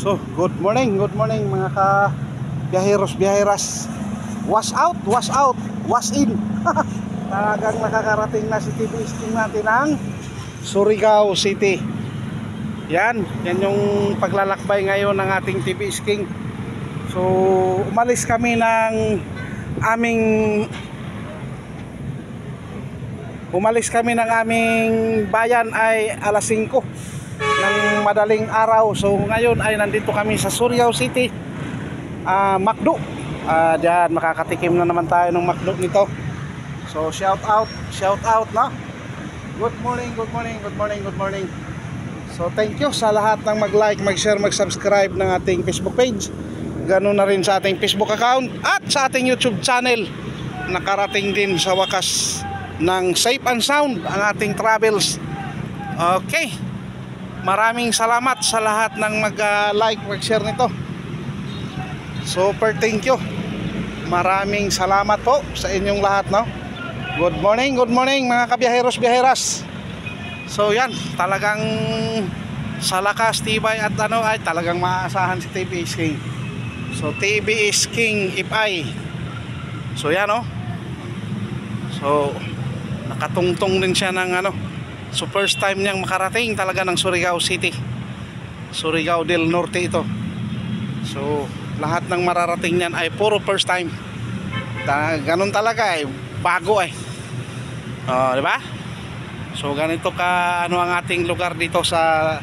So, good morning mga ka-biyaheros, biyaheras. Wash out, wash in. Talagang nakakarating na si TV Isking natin ng Surigao City. Yan yung paglalakbay ngayon ng ating TV Isking. So, umalis kami ng aming bayan ay alas 5 ng madaling araw. So ngayon ay nandito kami sa Surigao City, McDo. Diyan makakatikim na naman tayo ng McDo nito. So shout out na. Good morning. So thank you sa lahat ng mag-like, mag-share, mag-subscribe ng ating Facebook page. Ganoon na rin sa ating Facebook account at sa ating YouTube channel. Nakarating din sa wakas ng safe and sound ang ating travels. Okay, maraming salamat sa lahat ng mag-like, mag-share nito. Super thank you. Maraming salamat po sa inyong lahat, no? Good morning mga kabiyaheros, biyaheras. So yan, talagang sa lakas, tibay at ay talagang maaasahan si TV Isking. So TV Isking Ipay. So yan, no? So nakatungtong din siya ng so first time niyang makarating talaga ng Surigao City, Surigao del Norte ito. So lahat ng mararating niyan ay puro first time. Ganun talaga bago di ba? So ganito ka ang ating lugar dito sa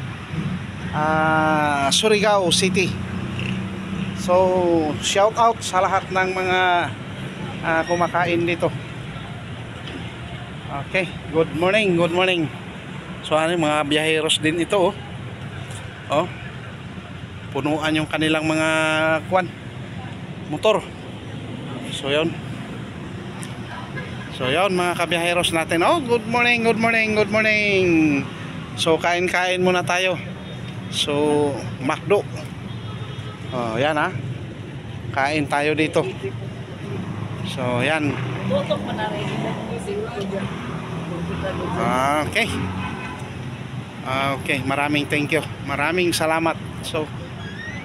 Surigao City. So shout out sa lahat ng mga kumakain dito. Okay, good morning. So mga biyaheros din ito, punuan yung kanilang mga motor. So yun mga kabiyaheros natin. Good morning. So kain muna tayo. So McDo. Yan kain tayo dito. So yan. Okay, maraming thank you. Maraming salamat.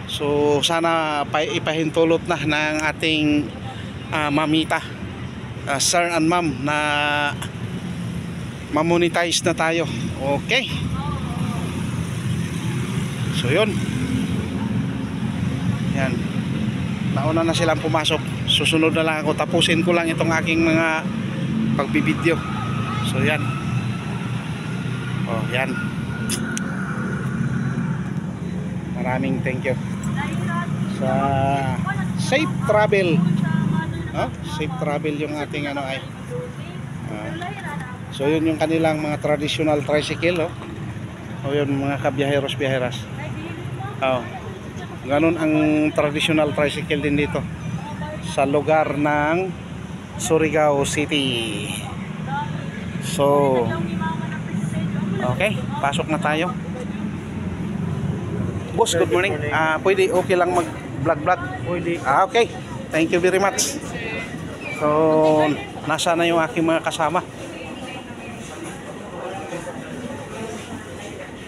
So sana ipahintulot na ng ating mamita, sir and ma'am, na mamonetize na tayo. Okay. So yun. Yan. Nauna na silang pumasok. Susunod na lang ako. Tapusin ko lang itong aking mga pagbibideo. So yan. Yan. Maraming thank you sa safe travel. Safe travel yung ating so yun yung kanilang mga traditional tricycle. Yun mga kabiyaheros, biyaheras. Ganun ang traditional tricycle din dito sa lugar ng Surigao City. So okay, pasok na tayo. Boss, good morning. Pwede okay lang mag-vlog? Pwede. Okay. Thank you very much. So nasa na yung aking mga kasama?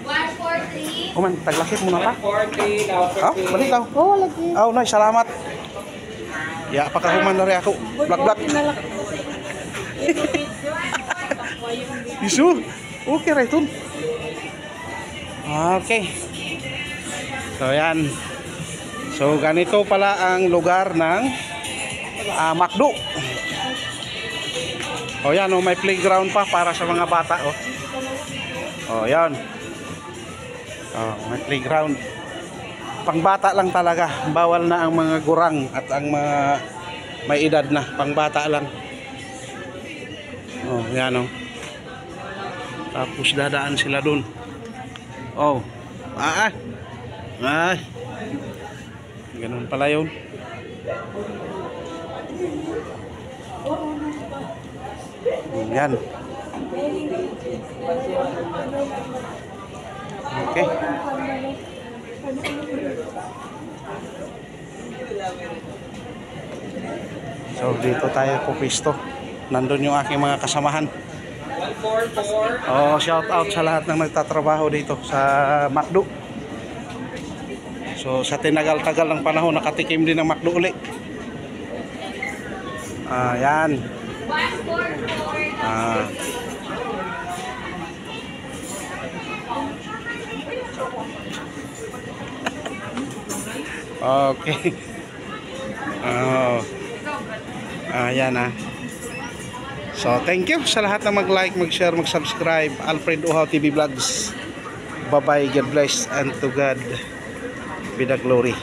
140. Kuman, taglakip muna pa. 140. Balik daw. Lagi. Nay, salamat. Ya, pakahuman na rin ako. Vlog. Isu, okay right on. Okay. So yan. So ganito pala ang lugar ng McDo. Yan, may playground pa para sa mga bata. Yan. May playground. Pangbata lang talaga. Bawal na ang mga gurang at ang mga may edad na. Pangbata lang. Yan. Tapos dadaan sila dun. Ganun pala yun. Yan. Okay. So dito tayo pupisto. Nandun yung aking mga kasamahan. Shout out sa lahat ng nagtatrabaho dito sa McDo. So sa tinagal-tagal ng panahon, nakatikim din ng McDo uli. Yan. 144. Okay. Yan So, thank you sa lahat na mag-like, mag-share, mag-subscribe. Alfred Uhaw TV Vlogs. Bye-bye. God bless and to God be the glory.